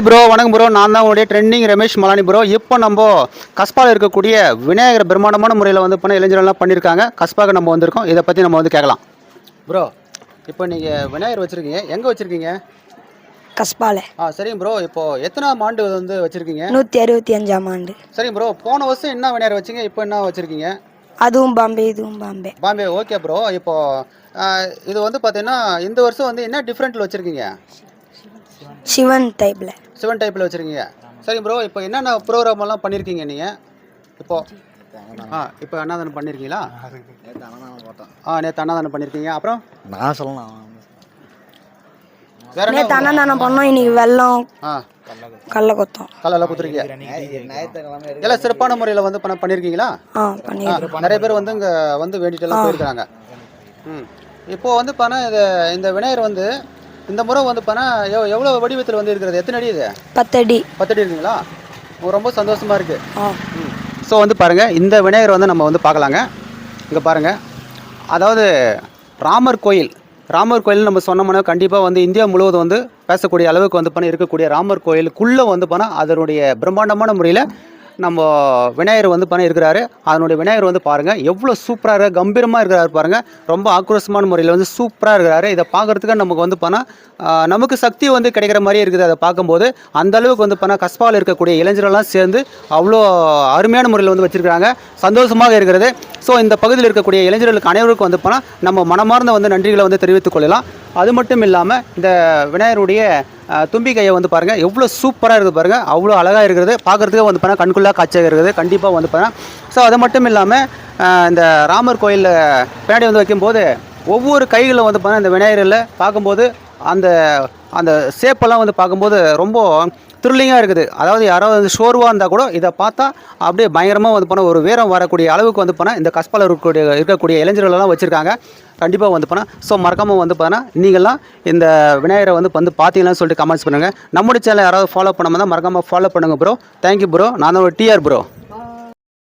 Hi bro, வணக்கம் bro. நான் தான் உங்களுடைய ட்ரெண்டிங் ரமேஷ் மலானி ப்ரோ. இப்போ நம்ம கஸ்பாவில் இருக்கக்கூடிய விநாயகர் பிரம்மாண்டமான முறையில் வந்து பண்ண இளைஞர்கள்லாம் பண்ணியிருக்காங்க. கஸ்பாவுக்கு நம்ம வந்திருக்கோம். இதை பற்றி நம்ம வந்து கேட்கலாம். ப்ரோ, இப்போ நீங்கள் விநாயகர் வச்சுருக்கீங்க, எங்கே வச்சுருக்கீங்க? கஸ்பால. சரிங்க ப்ரோ. இப்போ எத்தனாம் ஆண்டு வந்து வச்சுருக்கீங்க? 165ஆம் ஆண்டு. சரிங்க ப்ரோ. போன வருஷம் என்ன விநாயகர் வச்சிங்க, இப்போ என்ன வச்சுருக்கீங்க? அதுவும் பாம்பே, இதுவும் பாம்பே. பாம்பே. Okay bro. இப்போ இது வந்து பார்த்தீங்கன்னா இந்த வருஷம் வந்து என்ன டிஃப்ரெண்ட்டில் வச்சுருக்கீங்க? சிவன் டைப்ல. சிவன் டைப்பில் வச்சுருக்கீங்க. சரிங்க ப்ரோ. இப்போ என்னென்ன ப்ரோக்ராம் எல்லாம் பண்ணியிருக்கீங்க நீங்கள்? இப்போ அன்னதானம் பண்ணியிருக்கீங்களா? நேற்று அன்னதானம் பண்ணியிருக்கீங்க. அப்புறம் நான் சொல்லலாம். வேற நேற்று அன்னதானம் பண்ணோம். இன்னைக்கு வெள்ளம் கல்ல கொத்தம். கல்லெல்லாம் குத்துறீங்க. எல்லாம் சிறப்பான முறையில் வந்து பண்ணியிருக்கீங்களா? பண்ணியிருக்கோம். நிறைய பேர் வந்து இங்கே வந்து வேண்டிட்டு எல்லாம் போயிருக்கிறாங்க. இப்போது வந்து இது இந்த விநாயகர் வந்து இந்த முறை வந்து எவ்வளோ வடிவத்தில் வந்து இருக்கிறது? எத்தனை அடி இது? 10 அடி. 10 அடி இருக்குங்களா? ரொம்ப சந்தோஷமாக இருக்குது. ஸோ வந்து பாருங்கள், இந்த விநாயகர் வந்து நம்ம வந்து பார்க்கலாங்க. இங்கே பாருங்கள், அதாவது ராமர் கோயில் நம்ம சொன்னோம்னா கண்டிப்பாக வந்து இந்தியா முழுவதும் வந்து பேசக்கூடிய அளவுக்கு வந்து இருக்கக்கூடிய ராமர் கோயிலுக்குள்ளே வந்து அதனுடைய பிரம்மாண்டமான முறையில் நம்ம விநாயகர் வந்து இருக்கிறாரு. அதனுடைய விநாயகர் வந்து பாருங்கள் எவ்வளோ சூப்பராக இருக்கார், கம்பீரமாக இருக்கிறாரு பாருங்கள். ரொம்ப ஆக்ரோஷமான முறையில் வந்து சூப்பராக இருக்கிறாரு. இதை பார்க்குறதுக்கு நமக்கு வந்து நமக்கு சக்தி வந்து கிடைக்கிற மாதிரியே இருக்குது. அதை பார்க்கும்போது அந்த அளவுக்கு வந்து கஸ்பாவில் இருக்கக்கூடிய இளைஞர்கள்லாம் சேர்ந்து அவ்வளோ அருமையான முறையில் வந்து வச்சுருக்கிறாங்க. சந்தோஷமாக இருக்கிறது. ஸோ இந்த பகுதியில் இருக்கக்கூடிய இளைஞர்களுக்கு அனைவருக்கும் வந்து நம்ம மனமார்ந்த வந்து நன்றிகளை வந்து தெரிவித்துக் கொள்ளலாம். அது மட்டும் இல்லாமல் இந்த விநாயகருடைய தும்பிக்கையை வந்து பாருங்கள் எவ்வளோ சூப்பராக இருக்குது பாருங்கள். அவ்வளோ அழகாக இருக்கிறது. பார்க்குறதுக்கே வந்து கண்குள்ளா காட்சியாக இருக்குது. கண்டிப்பாக வந்து ஸோ அது மட்டும் இல்லாமல் இந்த ராமர் கோயிலில் பின்னாடி வந்து வைக்கும்போது ஒவ்வொரு கைகளில் வந்து இந்த விநாயகரில் பார்க்கும்போது அந்த அந்த ஷேப்பெல்லாம் வந்து பார்க்கும்போது ரொம்ப த்ரில்லிங்காக இருக்குது. அதாவது யாராவது வந்து ஷோர்வாக இருந்தால் கூட இதை பார்த்தா அப்படியே பயங்கரமாக வந்து ஒரு வீரம் வரக்கூடிய அளவுக்கு வந்து இந்த கஸ்பாவில் இருக்கக்கூடிய இளைஞர்களெல்லாம் வச்சுருக்காங்க. கண்டிப்பாக வந்து ஸோ மறக்காமல் வந்து நீங்கள்லாம் இந்த விநாயகரை வந்து பார்த்தீங்களான்னு சொல்லிட்டு கமெண்ட்ஸ் பண்ணுங்கள். நம்முடைய சேனலை யாராவது ஃபாலோ பண்ணாமல் தான் மறக்காமல் ஃபாலோ பண்ணுங்கள் ப்ரோ. Thank you bro. நான் தான் ஒரு டிஆர் ப்ரோ.